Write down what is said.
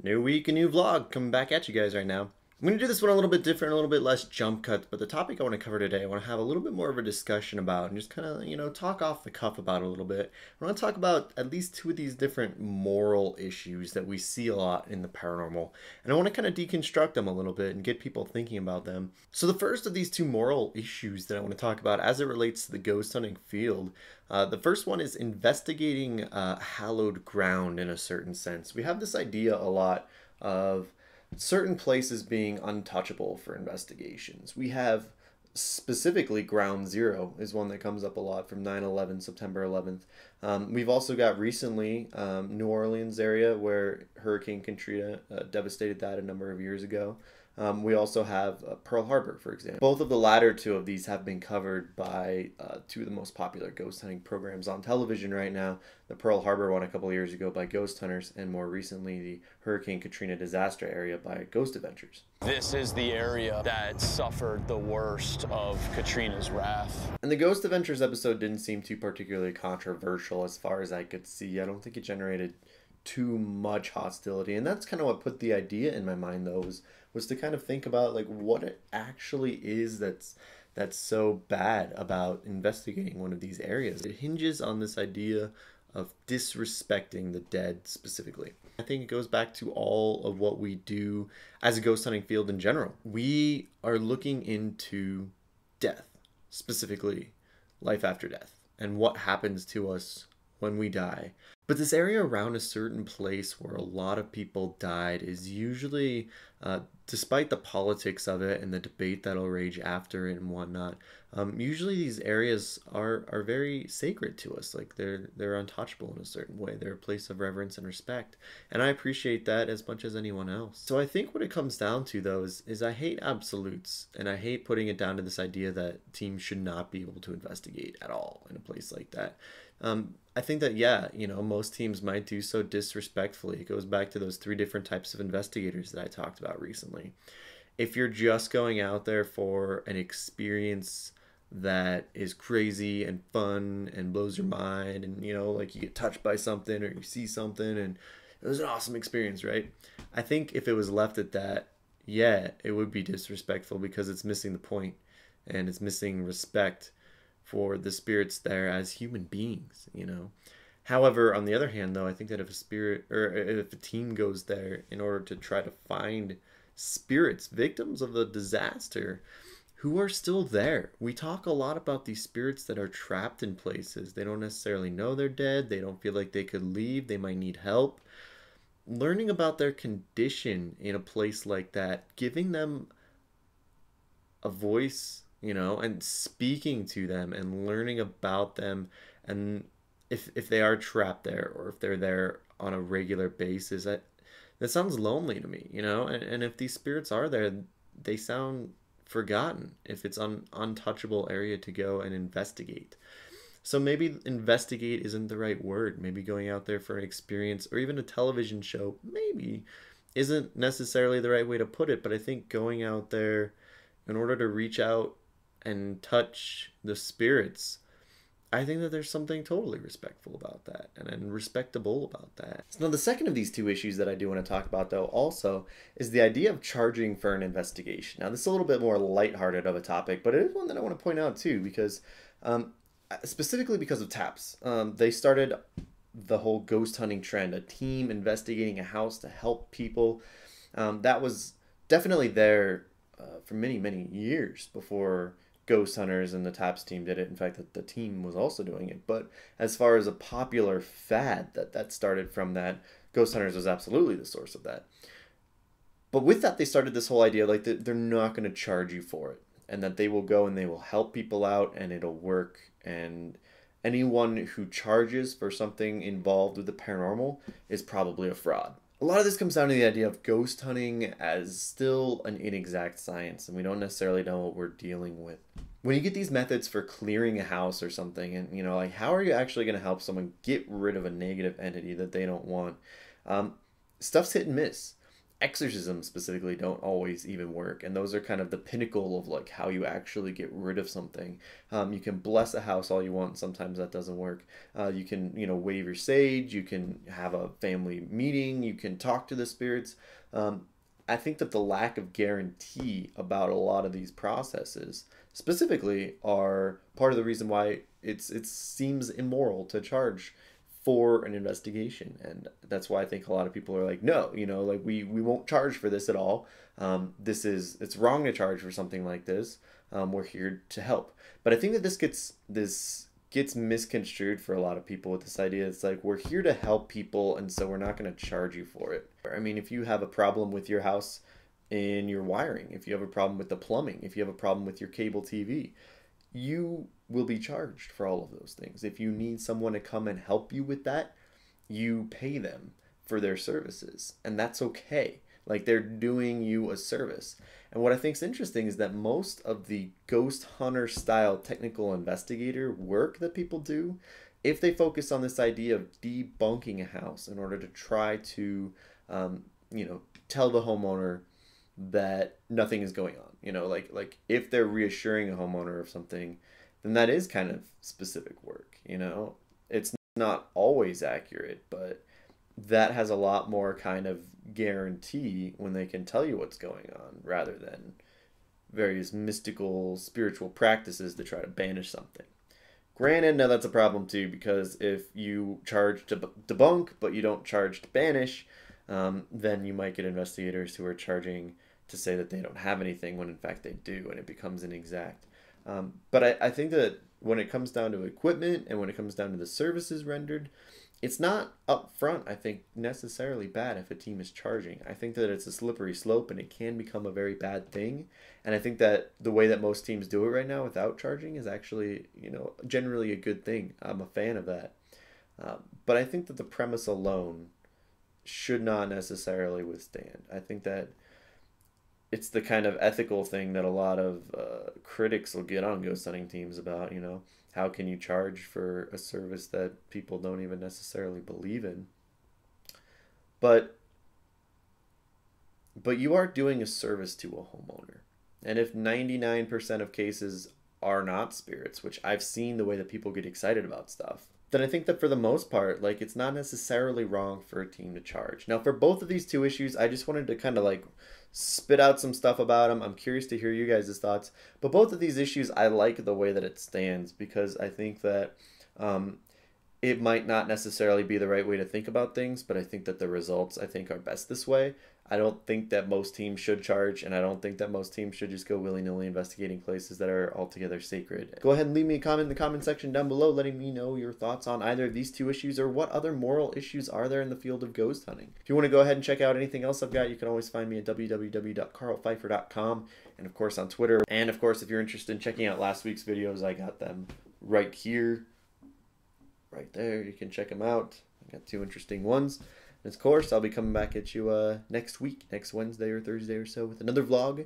New week, a new vlog coming back at you guys right now. I'm going to do this one a little bit different, a little bit less jump cuts, but the topic I want to cover today, I want to have a little bit more of a discussion about and just kind of, talk off the cuff about it a little bit. I want to talk about at least two of these different moral issues that we see a lot in the paranormal. And I want to kind of deconstruct them a little bit and get people thinking about them. So the first of these two moral issues that I want to talk about as it relates to the ghost hunting field, the first one is investigating hallowed ground in a certain sense. We have this idea a lot of certain places being untouchable for investigations. We have specifically Ground Zero is one that comes up a lot from 9/11, September 11th. We've also got recently New Orleans area where Hurricane Katrina devastated that a number of years ago. We also have Pearl Harbor, for example. Both of the latter two of these have been covered by two of the most popular ghost hunting programs on television right now. The Pearl Harbor one a couple of years ago by Ghost Hunters, and more recently the Hurricane Katrina disaster area by Ghost Adventures. This is the area that suffered the worst of Katrina's wrath. And the Ghost Adventures episode didn't seem too particularly controversial as far as I could see. I don't think it generated too much hostility, and that's kind of what put the idea in my mind, though, was to kind of think about like what it actually is that's so bad about investigating one of these areas. It hinges on this idea of disrespecting the dead specifically. I think it goes back to all of what we do as a ghost hunting field in general. We are looking into death, specifically life after death, and what happens to us when we die. But this area around a certain place where a lot of people died is usually, despite the politics of it and the debate that'll rage after it and whatnot, usually these areas are very sacred to us. Like they're untouchable in a certain way. They're a place of reverence and respect. And I appreciate that as much as anyone else. So I think what it comes down to, though, is I hate absolutes. And I hate putting it down to this idea that teams should not be able to investigate at all in a place like that. I think that, yeah, most teams might do so disrespectfully. It goes back to those three different types of investigators that I talked about recently. If you're just going out there for an experience that is crazy and fun and blows your mind and, like you get touched by something or you see something and it was an awesome experience, right? I think if it was left at that, yeah, it would be disrespectful because it's missing the point and it's missing respect for the spirits there as human beings, However, on the other hand, though, I think that if a spirit or if a team goes there in order to try to find spirits, victims of the disaster, who are still there. We talk a lot about these spirits that are trapped in places. They don't necessarily know they're dead. They don't feel like they could leave. They might need help. Learning about their condition in a place like that, giving them a voice, and speaking to them and learning about them, and if they are trapped there or if they're there on a regular basis, that sounds lonely to me, and if these spirits are there, they sound forgotten if it's an untouchable area to go and investigate. So maybe investigate isn't the right word. Maybe going out there for an experience or even a television show maybe isn't necessarily the right way to put it, but I think going out there in order to reach out and touch the spirits, I think that there's something totally respectful about that and respectable about that. So now the second of these two issues that I do want to talk about, though, also is the idea of charging for an investigation. Now this is a little bit more lighthearted of a topic, but it is one that I want to point out too because specifically because of TAPS. They started the whole ghost hunting trend, a team investigating a house to help people. That was definitely there for many, many years before Ghost Hunters and the TAPS team did it. In fact, the team was also doing it. But as far as a popular fad that started from that, Ghost Hunters was absolutely the source of that. But with that, they started this whole idea like that they're not going to charge you for it, and that they will go and they will help people out and it'll work. And anyone who charges for something involved with the paranormal is probably a fraud. A lot of this comes down to the idea of ghost hunting as still an inexact science, and we don't necessarily know what we're dealing with. When you get these methods for clearing a house or something, and like how are you actually going to help someone get rid of a negative entity that they don't want? Stuff's hit and miss. exorcisms specifically don't always even work, and those are kind of the pinnacle of like how you actually get rid of something. You can bless a house all you want, sometimes that doesn't work. You can, you know, wave your sage, you can have a family meeting, you can talk to the spirits. I think that the lack of guarantee about a lot of these processes specifically are part of the reason why it seems immoral to charge for an investigation. And that's why I think a lot of people are like, no, you know, like we won't charge for this at all. It's wrong to charge for something like this. We're here to help. But I think that this gets misconstrued for a lot of people with this idea. It's like, we're here to help people, and so we're not going to charge you for it. I mean, if you have a problem with your house in your wiring, if you have a problem with the plumbing, if you have a problem with your cable TV, you will be charged for all of those things. If you need someone to come and help you with that, you pay them for their services, and that's okay. Like, they're doing you a service. And what I think is interesting is that most of the ghost hunter style technical investigator work that people do, if they focus on this idea of debunking a house in order to try to, you know, tell the homeowner that nothing is going on, you know, like if they're reassuring a homeowner of something, then that is kind of specific work, you know. It's not always accurate, but that has a lot more kind of guarantee when they can tell you what's going on, rather than various mystical spiritual practices to try to banish something. Granted, now that's a problem too, because if you charge to debunk but you don't charge to banish, then you might get investigators who are charging to say that they don't have anything when in fact they do, and it becomes inexact. But I think that when it comes down to equipment and when it comes down to the services rendered, it's not up front, I think, necessarily bad if a team is charging. I think that it's a slippery slope and it can become a very bad thing. And I think that the way that most teams do it right now without charging is actually, you know, generally a good thing. I'm a fan of that. But I think that the premise alone should not necessarily withstand. I think that it's the kind of ethical thing that a lot of critics will get on ghost hunting teams about, you know. How can you charge for a service that people don't even necessarily believe in? But you are doing a service to a homeowner. And if 99% of cases are not spirits, which I've seen the way that people get excited about stuff, then I think that for the most part, like, it's not necessarily wrong for a team to charge. Now, for both of these two issues, I just wanted to kind of like spit out some stuff about them. I'm curious to hear you guys' thoughts. But both of these issues, I like the way that it stands, because I think that it might not necessarily be the right way to think about things, but I think that the results, I think, are best this way. I don't think that most teams should charge, and I don't think that most teams should just go willy-nilly investigating places that are altogether sacred. Go ahead and leave me a comment in the comment section down below letting me know your thoughts on either of these two issues, or what other moral issues are there in the field of ghost hunting. If you want to go ahead and check out anything else I've got, you can always find me at www.karlpfeiffer.com, and of course on Twitter. And of course, if you're interested in checking out last week's videos, I got them right here, right there. You can check them out. I got two interesting ones. And of course, I'll be coming back at you next week, next Wednesday or Thursday or so, with another vlog.